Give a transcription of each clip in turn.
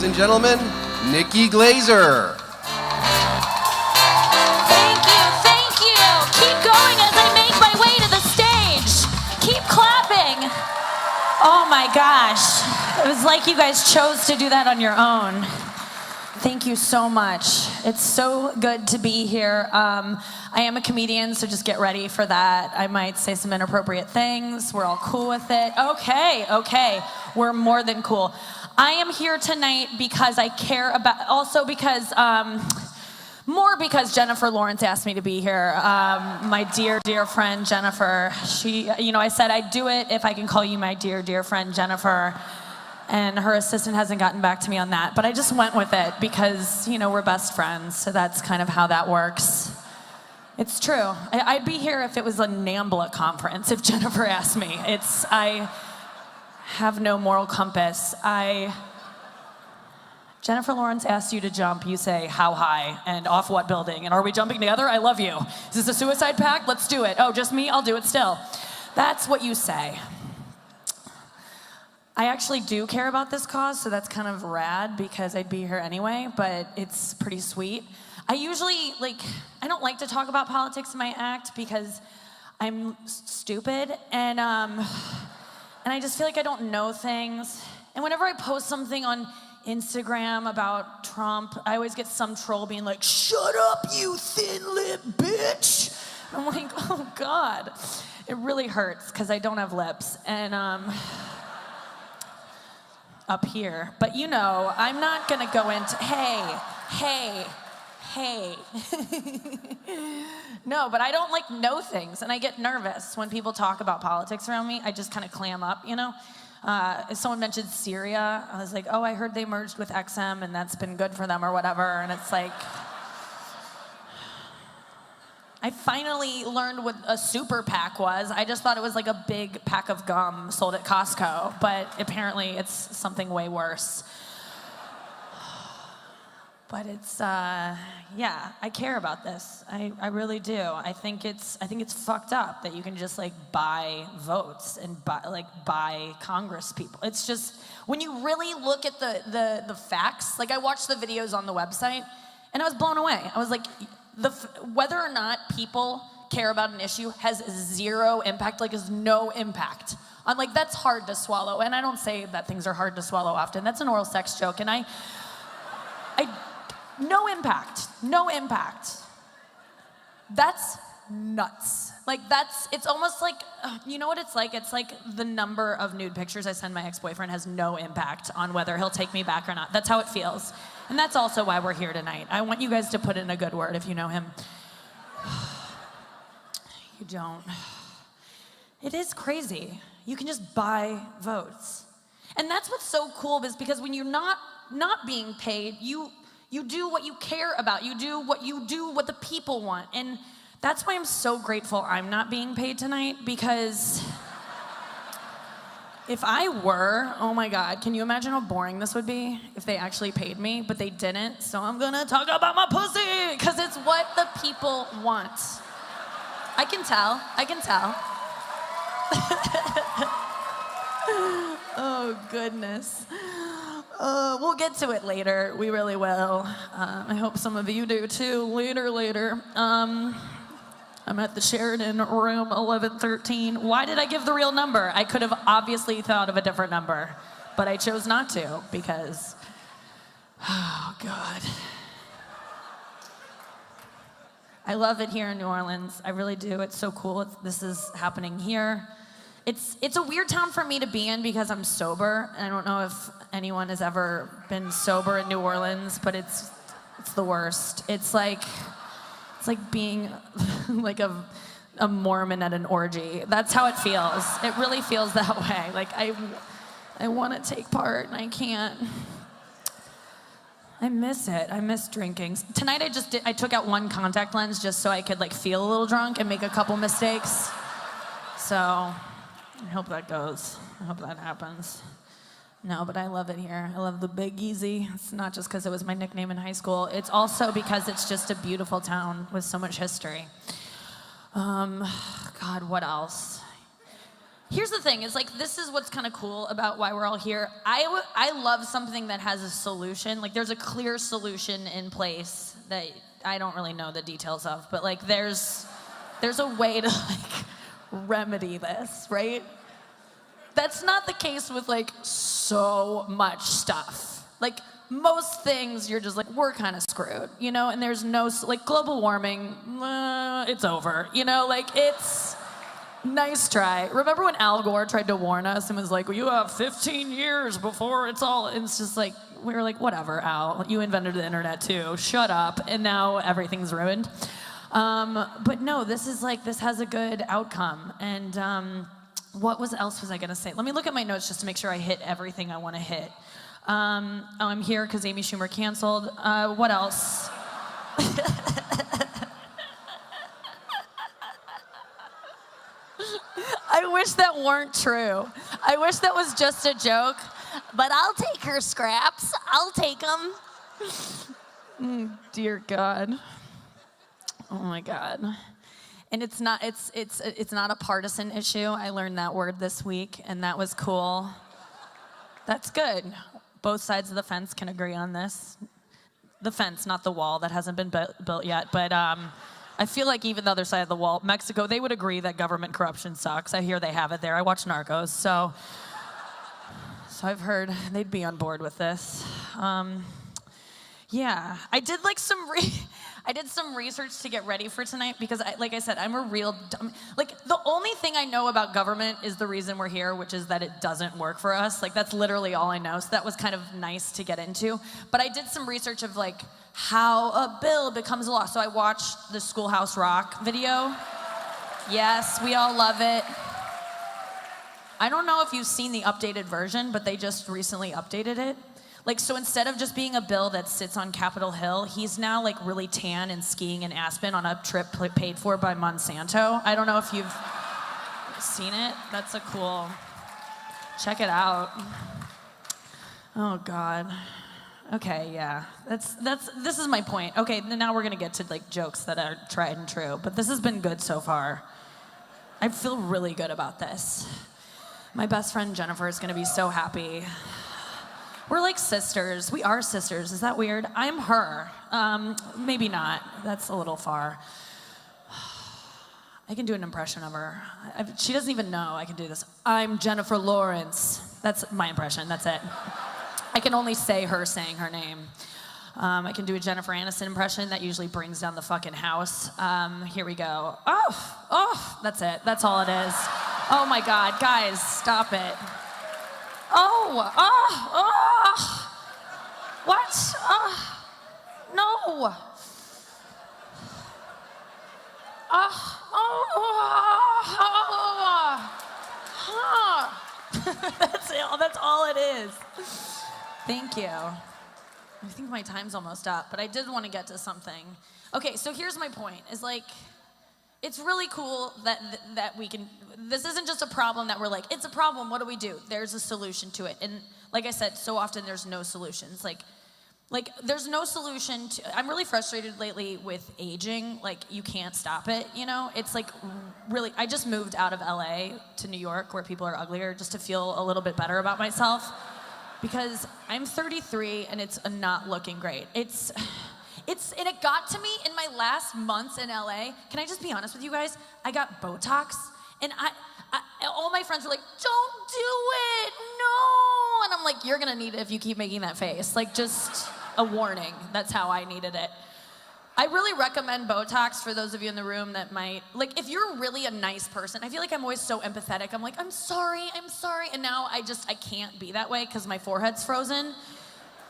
ladies and gentlemen, Nikki Glaser. Thank you. Keep going as I make my way to the stage. Keep clapping. Oh my gosh. It was like you guys chose to do that on your own. Thank you so much. It's so good to be here. I am a comedian, so just get ready for that. I might say some inappropriate things. We're all cool with it. Okay. We're more than cool. I am here tonight because I care about, also because, more because Jennifer Lawrence asked me to be here. My dear friend Jennifer, I said I'd do it if I can call you my dear friend Jennifer. And her assistant hasn't gotten back to me on that. But I just went with it because, we're best friends. So that's kind of how that works. It's true. I'd be here if it was a NAMBLA conference, if Jennifer asked me. I have no moral compass. Jennifer Lawrence asked you to jump. You say, how high and off what building? And are we jumping together? I love you. Is this a suicide pact? Let's do it. Oh, just me? I'll do it still. That's what you say. I actually do care about this cause, so that's kind of rad because I'd be here anyway, but it's pretty sweet. I usually, I don't like to talk about politics in my act because I'm stupid, and I just feel like I don't know things. And whenever I post something on Instagram about Trump, I always get some troll being like, shut up, you thin-lipped bitch. I'm like, oh God. It really hurts because I don't have lips, and up here. But I'm not gonna go into, hey. No, but I don't know things, and I get nervous when people talk about politics around me. I just kind of clam up, If someone mentioned Syria, I was like, oh, I heard they merged with XM, and that's been good for them or whatever, and it's like, I finally learned what a super PAC was. I just thought it was like a big pack of gum sold at Costco, but apparently it's something way worse. But it's, I care about this. I really do. I think it's fucked up that you can just buy votes and buy Congress people. It's just, when you really look at the facts, I watched the videos on the website and I was blown away. I was like, whether or not people care about an issue has zero impact, is no impact. I'm like, that's hard to swallow. And I don't say that things are hard to swallow often. That's an oral sex joke. And no impact. That's nuts. It's almost like, you know what it's like? It's like the number of nude pictures I send my ex-boyfriend has no impact on whether he'll take me back or not. That's how it feels. And that's also why we're here tonight. I want you guys to put in a good word if you know him. You don't. It is crazy. You can just buy votes. And that's what's so cool, is because when you're not being paid, you do what you care about. You do what the people want. And that's why I'm so grateful I'm not being paid tonight, because if I were, oh my God, can you imagine how boring this would be if they actually paid me, but they didn't? So I'm gonna talk about my pussy, because it's what the people want. I can tell. Oh goodness. We'll get to it later. We really will. I hope some of you do too. Later. I'm at the Sheridan, room 1113. Why did I give the real number? I could have obviously thought of a different number, but I chose not to because, oh God. I love it here in New Orleans. I really do. It's so cool. This is happening here. It's a weird town for me to be in because I'm sober. I don't know if anyone has ever been sober in New Orleans, but it's the worst. It's like being like a Mormon at an orgy. That's how it feels. It really feels that way. I want to take part and I can't. I miss it. I miss drinking. Tonight I took out one contact lens just so I could feel a little drunk and make a couple mistakes. So I hope that goes. I hope that happens. No, but I love it here. I love the Big Easy. It's not just because it was my nickname in high school. It's also because it's just a beautiful town with so much history. God, what else? Here's the thing, is like, this is what's kind of cool about why we're all here. I love something that has a solution. Like, there's a clear solution in place that I don't really know the details of, but like, there's a way to like remedy this, right? That's not the case with like so much stuff. Like, most things you're just like, we're kind of screwed, you know? And there's no, like, global warming, it's over, you know? Like, it's nice try. Remember when Al Gore tried to warn us and was like, well, you have 15 years before it's all, and it's just like, we were like, whatever, Al, you invented the internet too, shut up, and now everything's ruined. But no, this is like, this has a good outcome, and what else was I gonna say? Let me look at my notes just to make sure I hit everything I wanna hit. I'm here because Amy Schumer canceled. What else? I wish that weren't true. I wish that was just a joke, but I'll take her scraps. I'll take them. Dear God. Oh my God. And it's not a partisan issue. I learned that word this week, and that was cool. That's good. Both sides of the fence can agree on this. The fence, not the wall, that hasn't been built yet, but I feel like even the other side of the wall, Mexico, they would agree that government corruption sucks. I hear they have it there. I watch Narcos, so I've heard they'd be on board with this. Yeah, I did like I did some research to get ready for tonight because, like I said, I'm a real dumb. Like, the only thing I know about government is the reason we're here, which is that it doesn't work for us. Like, that's literally all I know. So that was kind of nice to get into. But I did some research of like how a bill becomes a law. So I watched the Schoolhouse Rock video. Yes, we all love it. I don't know if you've seen the updated version, but they just recently updated it. Like, so instead of just being a bill that sits on Capitol Hill, he's now like really tan and skiing in Aspen on a trip paid for by Monsanto. I don't know if you've seen it. That's a cool, check it out. Oh God. Okay, yeah, this is my point. Okay, now we're gonna get to like jokes that are tried and true, but this has been good so far. I feel really good about this. My best friend Jennifer is gonna be so happy. We're like sisters. We are sisters. Is that weird? I'm her. Maybe not. That's a little far. I can do an impression of her. She doesn't even know I can do this. I'm Jennifer Lawrence. That's my impression. That's it. I can only say her saying her name. I can do a Jennifer Aniston impression that usually brings down the fucking house. Here we go. Oh, that's it. That's all it is. Oh my God, guys, stop it. What? No. That's it. That's all it is. Thank you. I think my time's almost up, but I did want to get to something. Okay, so here's my point, is like, it's really cool that we can, this isn't just a problem that we're like, it's a problem, what do we do? There's a solution to it. And like I said, so often there's no solutions. Like there's no solution to, I'm really frustrated lately with aging. Like, you can't stop it, you know? It's like, really, I just moved out of LA to New York where people are uglier just to feel a little bit better about myself. Because I'm 33 and it's not looking great. And it got to me in my last months in LA. Can I just be honest with you guys? I got Botox, and all my friends were like, don't do it, no. And I'm like, you're gonna need it if you keep making that face. Like, just a warning, that's how I needed it. I really recommend Botox for those of you in the room that might, like, if you're really a nice person, I feel like I'm always so empathetic. I'm like, I'm sorry. And now I can't be that way because my forehead's frozen.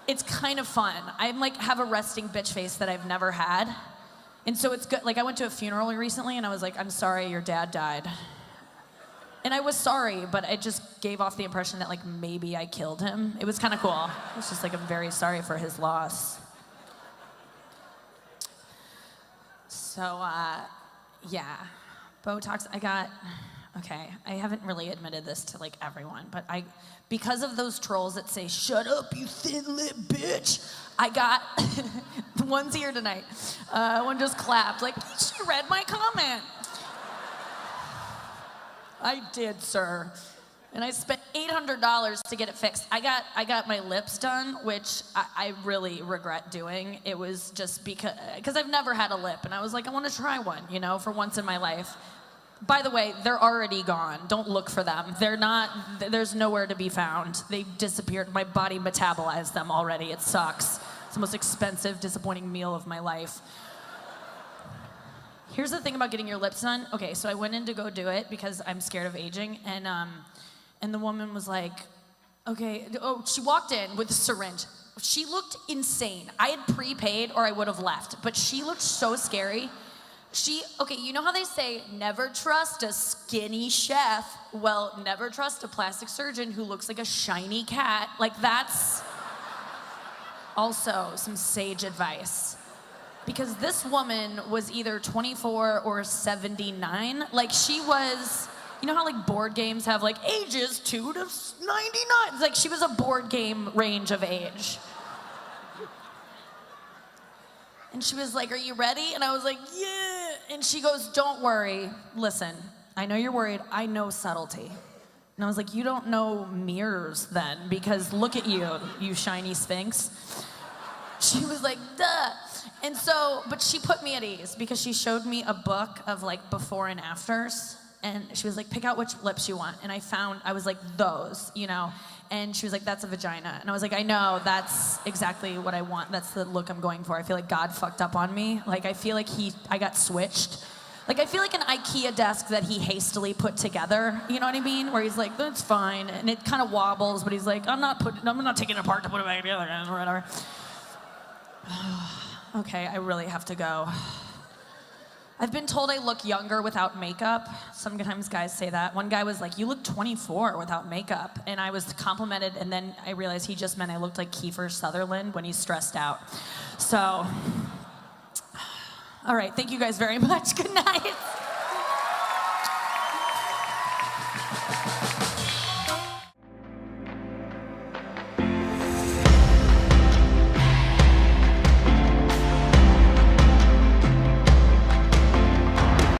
It's kind of fun. I'm like, have a resting bitch face that I've never had. And so it's good. Like, I went to a funeral recently and I was like, I'm sorry your dad died. And I was sorry, but it just gave off the impression that like maybe I killed him. It was kind of cool. It was just like, I'm very sorry for his loss. So, yeah, Botox, okay, I haven't really admitted this to like everyone, but because of those trolls that say, shut up, you thin-lipped bitch, I got, the one's here tonight, one just clapped, like, she read my comment. I did, sir. And I spent $800 to get it fixed. I got my lips done, which I really regret doing. It was just because I've never had a lip, and I was like, I want to try one, you know, for once in my life. By the way, they're already gone. Don't look for them. They're not, there's nowhere to be found. They disappeared. My body metabolized them already. It sucks. It's the most expensive, disappointing meal of my life. Here's the thing about getting your lips done. Okay, so I went in to go do it because I'm scared of aging, and the woman was like, okay, oh, she walked in with a syringe. She looked insane. I had prepaid or I would have left, but she looked so scary. Okay, you know how they say, never trust a skinny chef? Well, never trust a plastic surgeon who looks like a shiny cat. Like, that's also some sage advice. Because this woman was either 24 or 79. Like, she was, you know how like board games have like ages 2 to 99? It's like she was a board game range of age. And she was like, are you ready? And I was like, yeah. And she goes, don't worry. Listen, I know you're worried. I know subtlety. And I was like, you don't know mirrors then, because look at you, you shiny sphinx. She was like, duh. And so, but she put me at ease because she showed me a book of like before and afters. And she was like, pick out which lips you want. And I was like, those, you know. And she was like, that's a vagina. And I was like, I know, that's exactly what I want. That's the look I'm going for. I feel like God fucked up on me. Like, I feel like I got switched. Like, I feel like an IKEA desk that he hastily put together, you know what I mean? Where he's like, that's fine. And it kind of wobbles, but he's like, I'm not taking it apart to put it back together, or whatever. Okay, I really have to go. I've been told I look younger without makeup. Sometimes guys say that. One guy was like, you look 24 without makeup. And I was complimented, and then I realized he just meant I looked like Kiefer Sutherland when he's stressed out. So, all right, thank you guys very much. Good night.